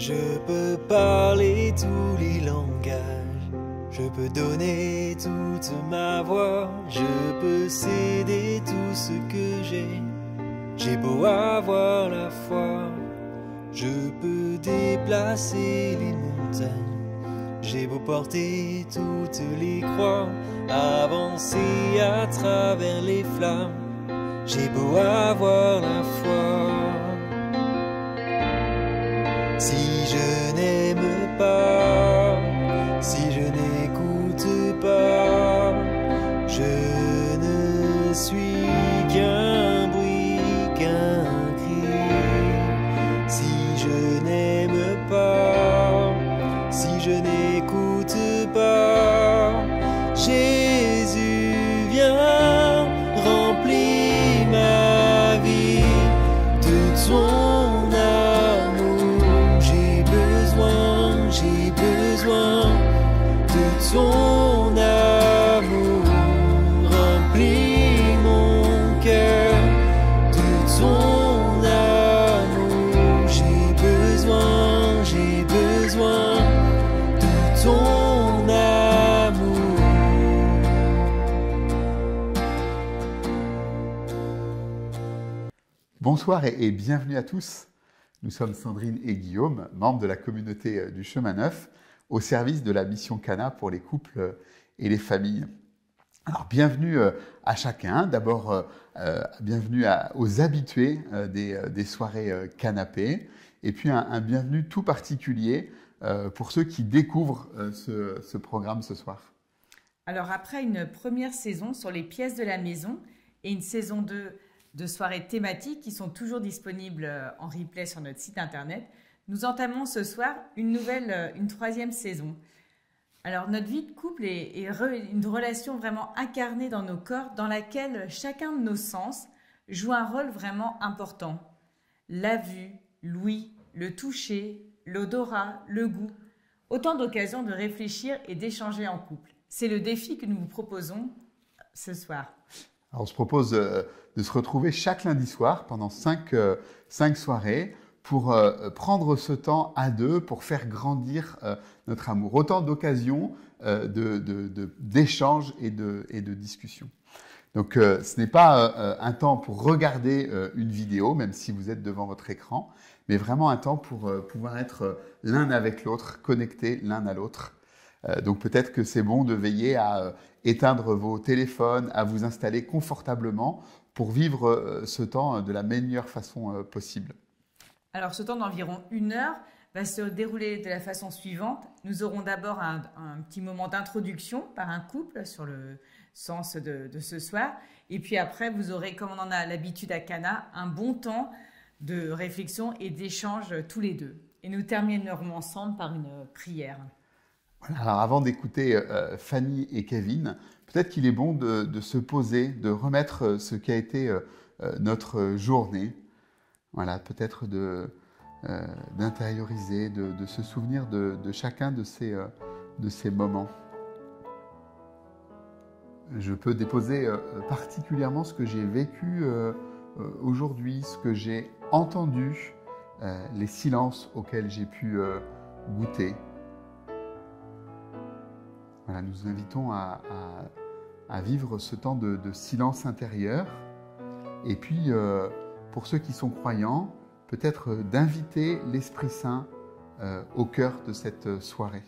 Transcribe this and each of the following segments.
Je peux parler tous les langages, je peux donner toute ma voix, je peux céder tout ce que j'ai. J'ai beau avoir la foi, je peux déplacer les montagnes. J'ai beau porter toutes les croix, avancer à travers les flammes. J'ai beau avoir la foi. Si je n'aime pas, si je n'écoute pas, je ne suis qu'un bruit, qu'un cri. Si je n'aime pas, si je n'écoute pas, Jésus vient remplir ma vie de ton amour. J'ai besoin de ton amour. Remplis mon cœur de ton amour. J'ai besoin de ton amour. Bonsoir et bienvenue à tous. Nous sommes Sandrine et Guillaume, membres de la communauté du Chemin Neuf, au service de la mission Cana pour les couples et les familles. Alors, bienvenue à chacun. D'abord, bienvenue aux habitués des soirées canapé. Et puis, un bienvenue tout particulier pour ceux qui découvrent ce programme ce soir. Alors, après une première saison sur les pièces de la maison et une saison 2 de soirées thématiques qui sont toujours disponibles en replay sur notre site internet, nous entamons ce soir une troisième saison. Alors, notre vie de couple est une relation vraiment incarnée dans nos corps, dans laquelle chacun de nos sens joue un rôle vraiment important. La vue, l'ouïe, le toucher, l'odorat, le goût. Autant d'occasions de réfléchir et d'échanger en couple. C'est le défi que nous vous proposons ce soir. Alors, on se propose de se retrouver chaque lundi soir pendant 5 soirées pour prendre ce temps à deux pour faire grandir notre amour. Autant d'occasions d'échanges et de discussions. Donc, ce n'est pas un temps pour regarder une vidéo, même si vous êtes devant votre écran, mais vraiment un temps pour pouvoir être l'un avec l'autre, connectés l'un à l'autre. Donc, peut-être que c'est bon de veiller à éteindre vos téléphones, à vous installer confortablement pour vivre ce temps de la meilleure façon possible. Alors, ce temps d'environ 1 heure va se dérouler de la façon suivante. Nous aurons d'abord un petit moment d'introduction par un couple sur le sens de ce soir. Et puis après, vous aurez, comme on en a l'habitude à Cana, un bon temps de réflexion et d'échange tous les deux. Et nous terminerons ensemble par une prière. Voilà, alors avant d'écouter Fanny et Kevin, peut-être qu'il est bon de se poser, de remettre ce qui a été notre journée. Voilà, peut-être d'intérioriser, de se souvenir de chacun de ces moments. Je peux déposer particulièrement ce que j'ai vécu aujourd'hui, ce que j'ai entendu, les silences auxquels j'ai pu goûter. Voilà, nous vous invitons à vivre ce temps de silence intérieur. Et puis, pour ceux qui sont croyants, peut-être d'inviter l'Esprit Saint au cœur de cette soirée.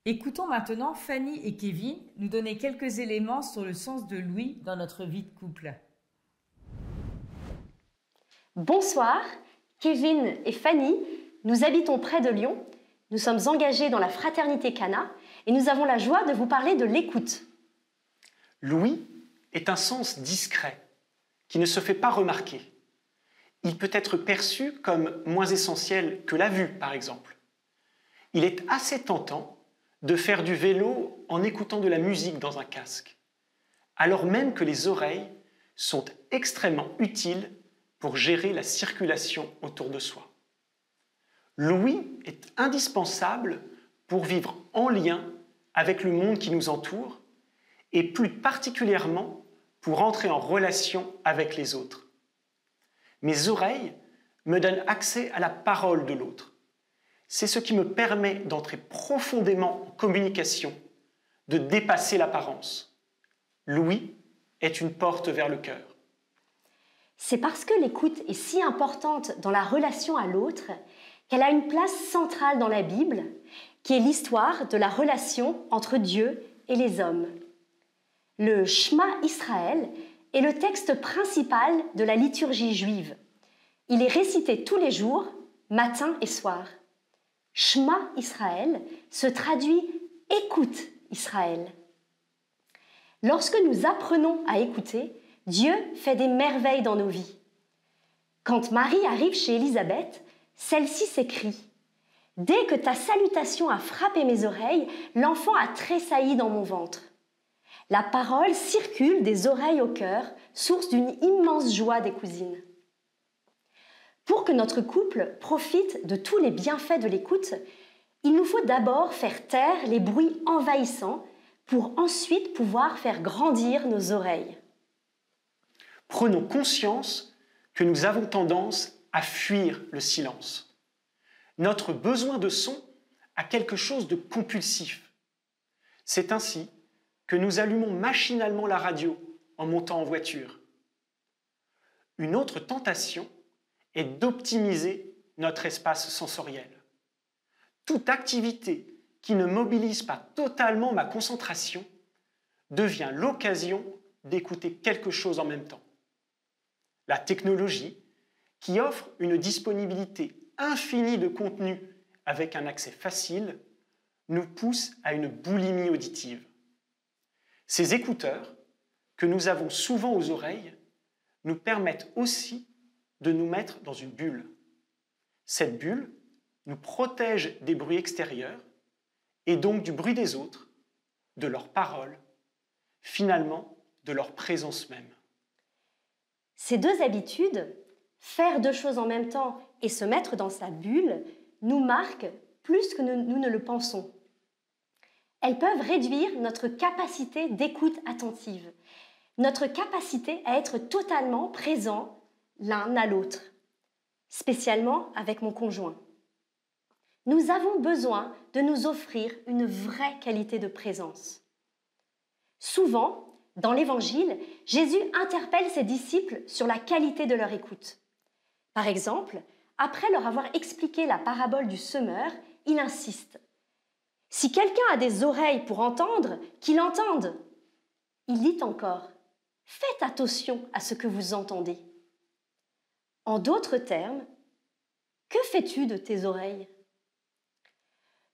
Écoutons maintenant Fanny et Kevin nous donner quelques éléments sur le sens de l'ouïe dans notre vie de couple. Bonsoir, Kevin et Fanny, nous habitons près de Lyon. Nous sommes engagés dans la fraternité Cana et nous avons la joie de vous parler de l'écoute. L'ouïe est un sens discret qui ne se fait pas remarquer. Il peut être perçu comme moins essentiel que la vue, par exemple. Il est assez tentant de faire du vélo en écoutant de la musique dans un casque, alors même que les oreilles sont extrêmement utiles pour gérer la circulation autour de soi. L'ouïe est indispensable pour vivre en lien avec le monde qui nous entoure et plus particulièrement pour entrer en relation avec les autres. Mes oreilles me donnent accès à la parole de l'autre. C'est ce qui me permet d'entrer profondément en communication, de dépasser l'apparence. L'ouïe est une porte vers le cœur. C'est parce que l'écoute est si importante dans la relation à l'autre qu'elle a une place centrale dans la Bible, qui est l'histoire de la relation entre Dieu et les hommes. Le Shema Israël est le texte principal de la liturgie juive. Il est récité tous les jours, matin et soir. Shema Israël se traduit « Écoute Israël ». Lorsque nous apprenons à écouter, Dieu fait des merveilles dans nos vies. Quand Marie arrive chez Élisabeth, celle-ci s'écrie « Dès que ta salutation a frappé mes oreilles, l'enfant a tressailli dans mon ventre. » La parole circule des oreilles au cœur, source d'une immense joie des cousines. Pour que notre couple profite de tous les bienfaits de l'écoute, il nous faut d'abord faire taire les bruits envahissants pour ensuite pouvoir faire grandir nos oreilles. Prenons conscience que nous avons tendance à fuir le silence. Notre besoin de son a quelque chose de compulsif. C'est ainsi que nous allumons machinalement la radio en montant en voiture. Une autre tentation est d'optimiser notre espace sensoriel. Toute activité qui ne mobilise pas totalement ma concentration devient l'occasion d'écouter quelque chose en même temps. La technologie, qui offre une disponibilité infinie de contenu avec un accès facile, nous pousse à une boulimie auditive. Ces écouteurs, que nous avons souvent aux oreilles, nous permettent aussi de nous mettre dans une bulle. Cette bulle nous protège des bruits extérieurs et donc du bruit des autres, de leurs paroles, finalement de leur présence même. Ces deux habitudes, faire deux choses en même temps et se mettre dans sa bulle, nous marquent plus que nous ne le pensons. Elles peuvent réduire notre capacité d'écoute attentive, notre capacité à être totalement présent l'un à l'autre, spécialement avec mon conjoint. Nous avons besoin de nous offrir une vraie qualité de présence. Souvent, dans l'Évangile, Jésus interpelle ses disciples sur la qualité de leur écoute. Par exemple, après leur avoir expliqué la parabole du semeur, il insiste. Si quelqu'un a des oreilles pour entendre, qu'il entende. Il dit encore, faites attention à ce que vous entendez. En d'autres termes, que fais-tu de tes oreilles?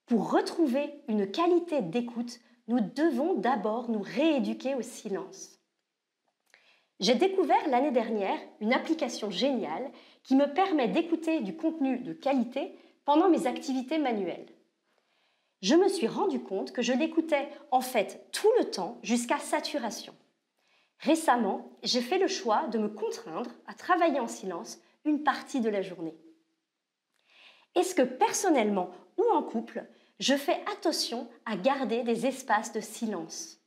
Pour retrouver une qualité d'écoute, nous devons d'abord nous rééduquer au silence. J'ai découvert l'année dernière une application géniale qui me permet d'écouter du contenu de qualité pendant mes activités manuelles. Je me suis rendu compte que je l'écoutais en fait tout le temps jusqu'à saturation. Récemment, j'ai fait le choix de me contraindre à travailler en silence une partie de la journée. Est-ce que personnellement ou en couple, je fais attention à garder des espaces de silence?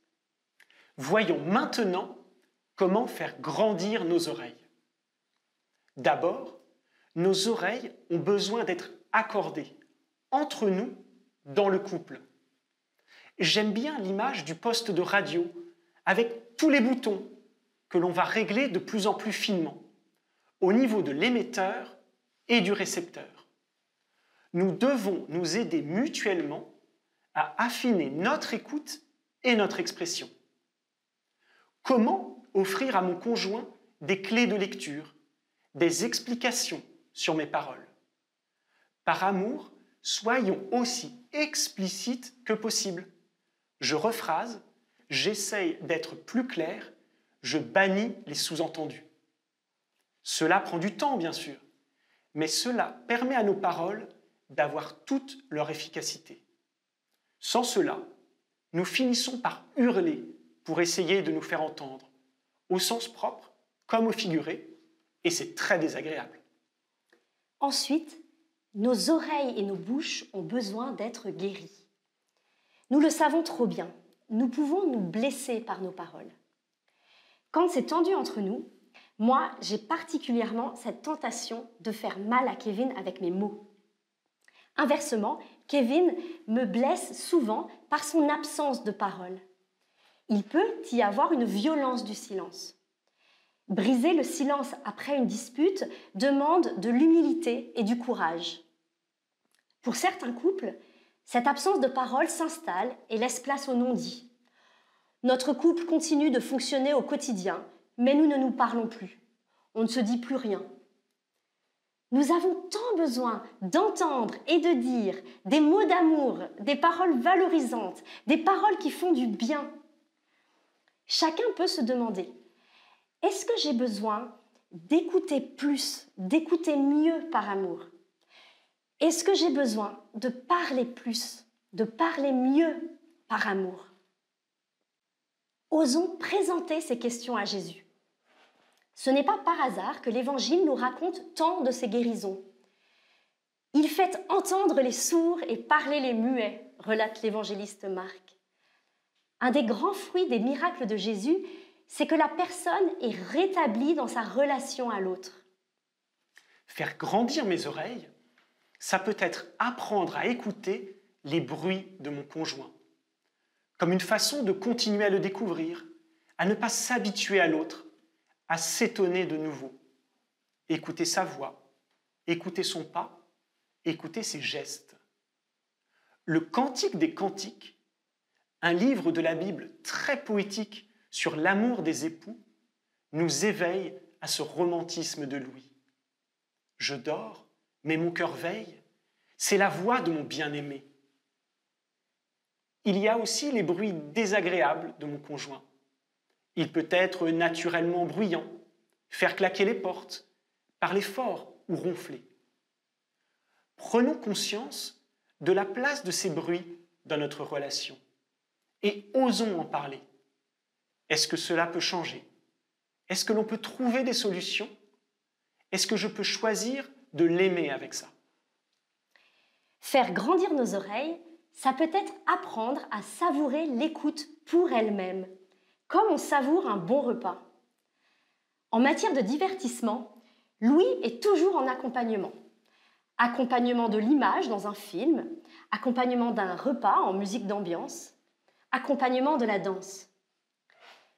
Voyons maintenant comment faire grandir nos oreilles. D'abord, nos oreilles ont besoin d'être accordées entre nous dans le couple. J'aime bien l'image du poste de radio avec tous les boutons que l'on va régler de plus en plus finement au niveau de l'émetteur et du récepteur. Nous devons nous aider mutuellement à affiner notre écoute et notre expression. Comment offrir à mon conjoint des clés de lecture, des explications sur mes paroles? Par amour, soyons aussi explicites que possible. Je rephrase, j'essaye d'être plus clair, je bannis les sous-entendus. Cela prend du temps, bien sûr, mais cela permet à nos paroles d'avoir toute leur efficacité. Sans cela, nous finissons par hurler pour essayer de nous faire entendre, au sens propre comme au figuré, et c'est très désagréable. Ensuite, nos oreilles et nos bouches ont besoin d'être guéries. Nous le savons trop bien, nous pouvons nous blesser par nos paroles. Quand c'est tendu entre nous, moi, j'ai particulièrement cette tentation de faire mal à Kevin avec mes mots. Inversement, Kevin me blesse souvent par son absence de parole. Il peut y avoir une violence du silence. Briser le silence après une dispute demande de l'humilité et du courage. Pour certains couples, cette absence de parole s'installe et laisse place au non-dit. Notre couple continue de fonctionner au quotidien, mais nous ne nous parlons plus. On ne se dit plus rien. Nous avons tant besoin d'entendre et de dire des mots d'amour, des paroles valorisantes, des paroles qui font du bien. Chacun peut se demander, est-ce que j'ai besoin d'écouter plus, d'écouter mieux par amour? Est-ce que j'ai besoin de parler plus, de parler mieux par amour? Osons présenter ces questions à Jésus. Ce n'est pas par hasard que l'Évangile nous raconte tant de ces guérisons. Il fait entendre les sourds et parler les muets, relate l'évangéliste Marc. Un des grands fruits des miracles de Jésus, c'est que la personne est rétablie dans sa relation à l'autre. Faire grandir mes oreilles, ça peut être apprendre à écouter les bruits de mon conjoint, comme une façon de continuer à le découvrir, à ne pas s'habituer à l'autre, à s'étonner de nouveau. Écouter sa voix, écouter son pas, écouter ses gestes. Le Cantique des Cantiques, un livre de la Bible très poétique sur l'amour des époux, nous éveille à ce romantisme de Louis. Je dors, mais mon cœur veille, c'est la voix de mon bien-aimé. Il y a aussi les bruits désagréables de mon conjoint. Il peut être naturellement bruyant, faire claquer les portes, parler fort ou ronfler. Prenons conscience de la place de ces bruits dans notre relation et osons en parler. Est-ce que cela peut changer? Est-ce que l'on peut trouver des solutions? Est-ce que je peux choisir de l'aimer avec ça? Faire grandir nos oreilles, ça peut être apprendre à savourer l'écoute pour elle-même, comme on savoure un bon repas. En matière de divertissement, Louis est toujours en accompagnement. Accompagnement de l'image dans un film, accompagnement d'un repas en musique d'ambiance, accompagnement de la danse.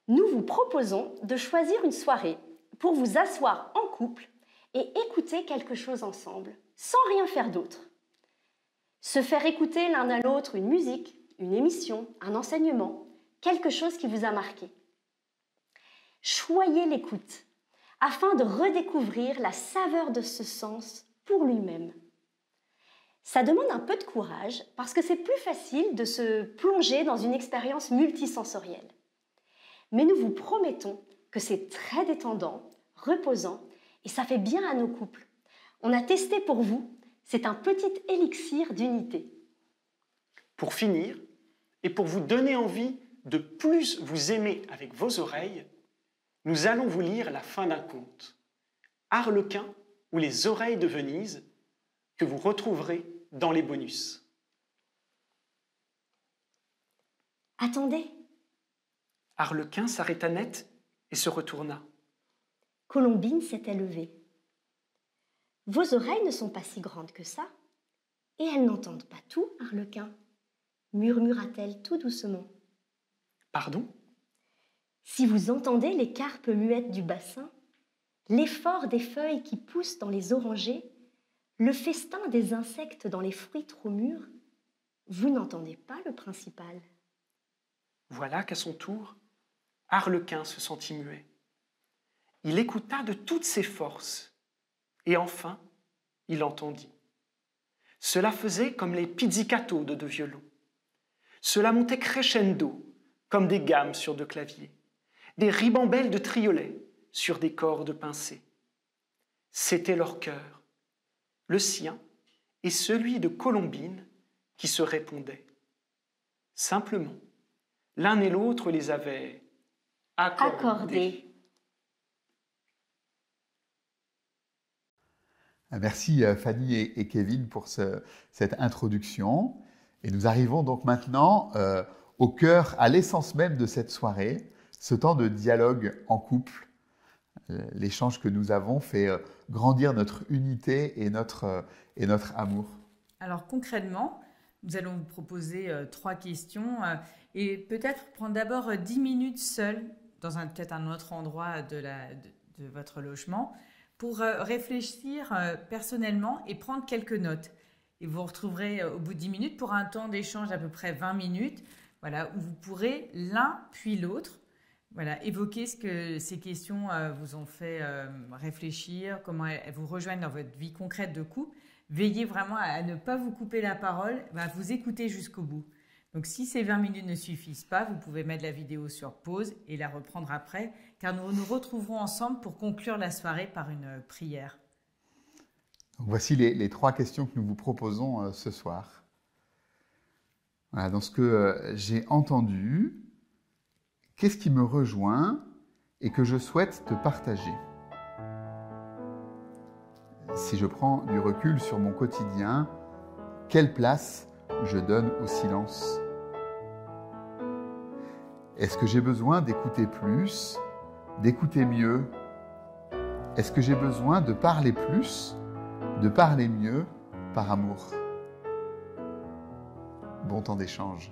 Nous vous proposons de choisir une soirée pour vous asseoir en couple et écouter quelque chose ensemble, sans rien faire d'autre. Se faire écouter l'un à l'autre une musique, une émission, un enseignement, quelque chose qui vous a marqué. Choyez l'écoute afin de redécouvrir la saveur de ce sens pour lui-même. Ça demande un peu de courage parce que c'est plus facile de se plonger dans une expérience multisensorielle. Mais nous vous promettons que c'est très détendant, reposant et ça fait bien à nos couples. On a testé pour vous, c'est un petit élixir d'unité. Pour finir, et pour vous donner envie de plus vous aimer avec vos oreilles, nous allons vous lire la fin d'un conte, Arlequin ou les oreilles de Venise, que vous retrouverez dans les bonus. Attendez. Arlequin s'arrêta net et se retourna. Colombine s'était levée. Vos oreilles ne sont pas si grandes que ça, et elles n'entendent pas tout, Arlequin, murmura-t-elle tout doucement. Pardon? Si vous entendez les carpes muettes du bassin, l'effort des feuilles qui poussent dans les orangers, le festin des insectes dans les fruits trop mûrs, vous n'entendez pas le principal. Voilà qu'à son tour, Arlequin se sentit muet. Il écouta de toutes ses forces, et enfin, il entendit. Cela faisait comme les pizzicato de deux violons. Cela montait crescendo, comme des gammes sur deux claviers, des ribambelles de triolets sur des cordes pincées. C'était leur cœur, le sien et celui de Colombine qui se répondaient. Simplement, l'un et l'autre les avaient accordés. Merci Fanny et Kevin pour cette introduction. Et nous arrivons donc maintenant au cœur, à l'essence même de cette soirée, Ce temps de dialogue en couple, l'échange que nous avons fait grandir notre unité et notre amour. Alors concrètement, nous allons vous proposer 3 questions et peut-être prendre d'abord 10 minutes seul dans peut-être un autre endroit de votre logement pour réfléchir personnellement et prendre quelques notes. Et vous retrouverez au bout de 10 minutes pour un temps d'échange d'à peu près 20 minutes, voilà, où vous pourrez l'un puis l'autre évoquer ce que ces questions vous ont fait réfléchir, comment elles vous rejoignent dans votre vie concrète de couple. Veillez vraiment à ne pas vous couper la parole, à vous écouter jusqu'au bout. Donc si ces 20 minutes ne suffisent pas, vous pouvez mettre la vidéo sur pause et la reprendre après, car nous nous retrouverons ensemble pour conclure la soirée par une prière. Donc voici les 3 questions que nous vous proposons ce soir. Voilà, dans ce que j'ai entendu, qu'est-ce qui me rejoint et que je souhaite te partager ? Si je prends du recul sur mon quotidien, quelle place je donne au silence ? Est-ce que j'ai besoin d'écouter plus, d'écouter mieux ? Est-ce que j'ai besoin de parler plus, de parler mieux par amour ? Bon temps d'échange.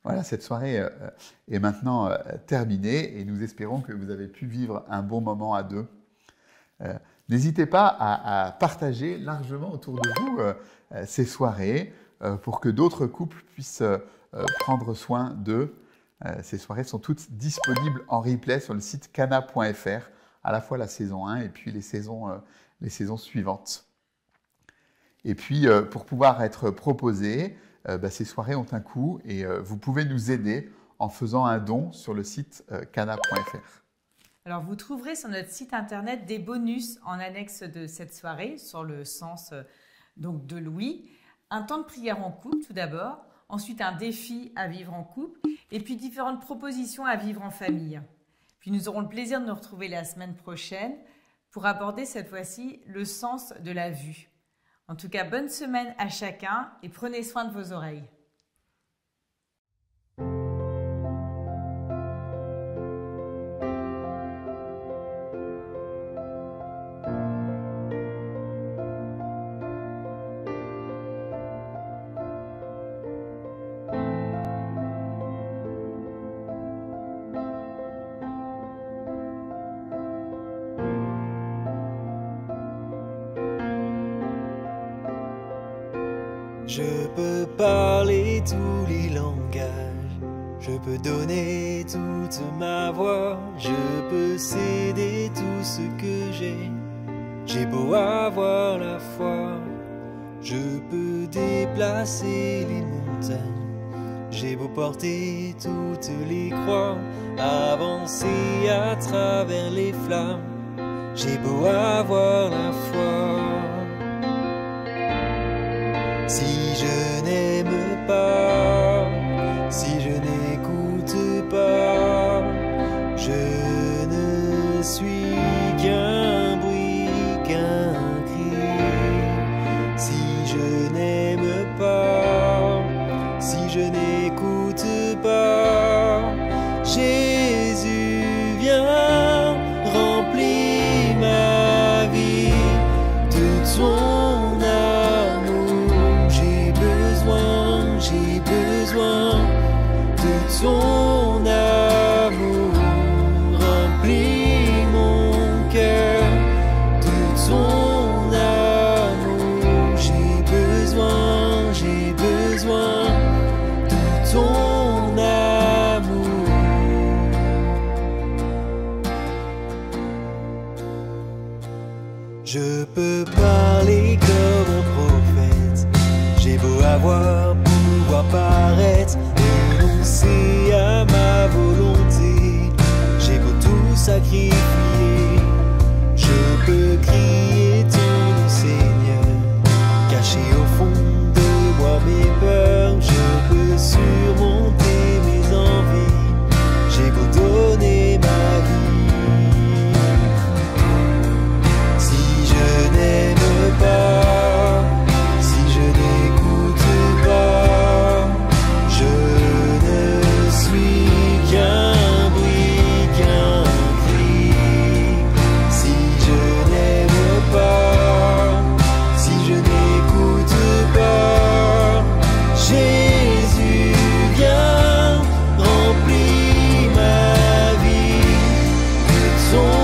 Voilà, cette soirée est maintenant terminée et nous espérons que vous avez pu vivre un bon moment à deux. N'hésitez pas à partager largement autour de vous ces soirées pour que d'autres couples puissent prendre soin d'eux. Ces soirées sont toutes disponibles en replay sur le site cana.fr, à la fois la saison 1 et puis les saisons suivantes. Et puis, pour pouvoir être proposées, ces soirées ont un coût et vous pouvez nous aider en faisant un don sur le site cana.fr. Alors, vous trouverez sur notre site internet des bonus en annexe de cette soirée sur le sens donc de Louis. Un temps de prière en couple tout d'abord, ensuite un défi à vivre en couple et puis différentes propositions à vivre en famille. Puis nous aurons le plaisir de nous retrouver la semaine prochaine pour aborder cette fois-ci le sens de la vue. En tout cas, bonne semaine à chacun et prenez soin de vos oreilles. Je peux parler tous les langages, je peux donner toute ma voix, je peux céder tout ce que j'ai beau avoir la foi, je peux déplacer les montagnes, j'ai beau porter toutes les croix, avancer à travers les flammes, j'ai beau avoir la foi. Si je n'aime pas, si je n'écoute pas, je ne suis qu'un bruit, qu'un cri. Si je n'aime pas, si je n'écoute pas, Jésus vient remplir ma vie de son ton amour remplit mon cœur, de ton amour j'ai besoin de ton amour. Je peux parler comme un prophète, j'ai beau avoir pouvoir paraître, renoncer à ma volonté, j'ai beau tout sacrifier, je peux crier ton nom Seigneur, cacher au fond de moi mes peurs, je peux surmonter mes envies, j'ai beau donner ma vie. Si je n'aime pas, si je n'écoute pas, je ne suis qu'un bruit, qu'un cri. Si je n'aime pas, si je n'écoute pas, Jésus vient remplir ma vie de son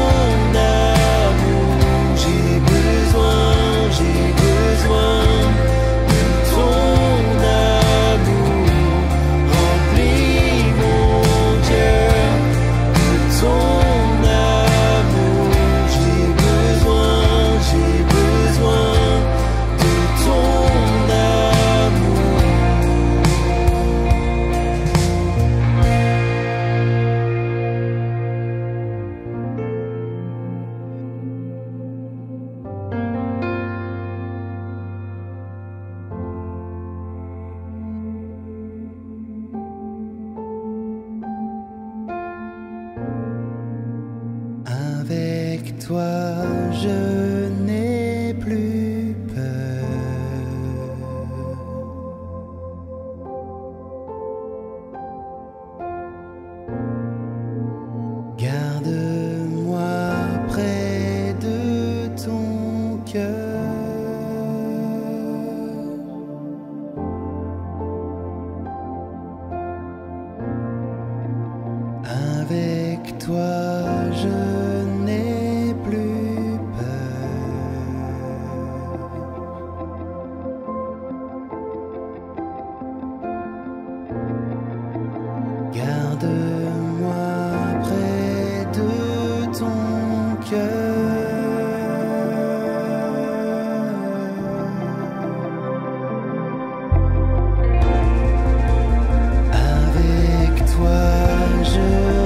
amour. J'ai besoin de ton amour. Remplis mon cœur de ton amour. J'ai besoin de ton amour. Avec toi, je n'ai plus peur. Garde-moi près de ton cœur. je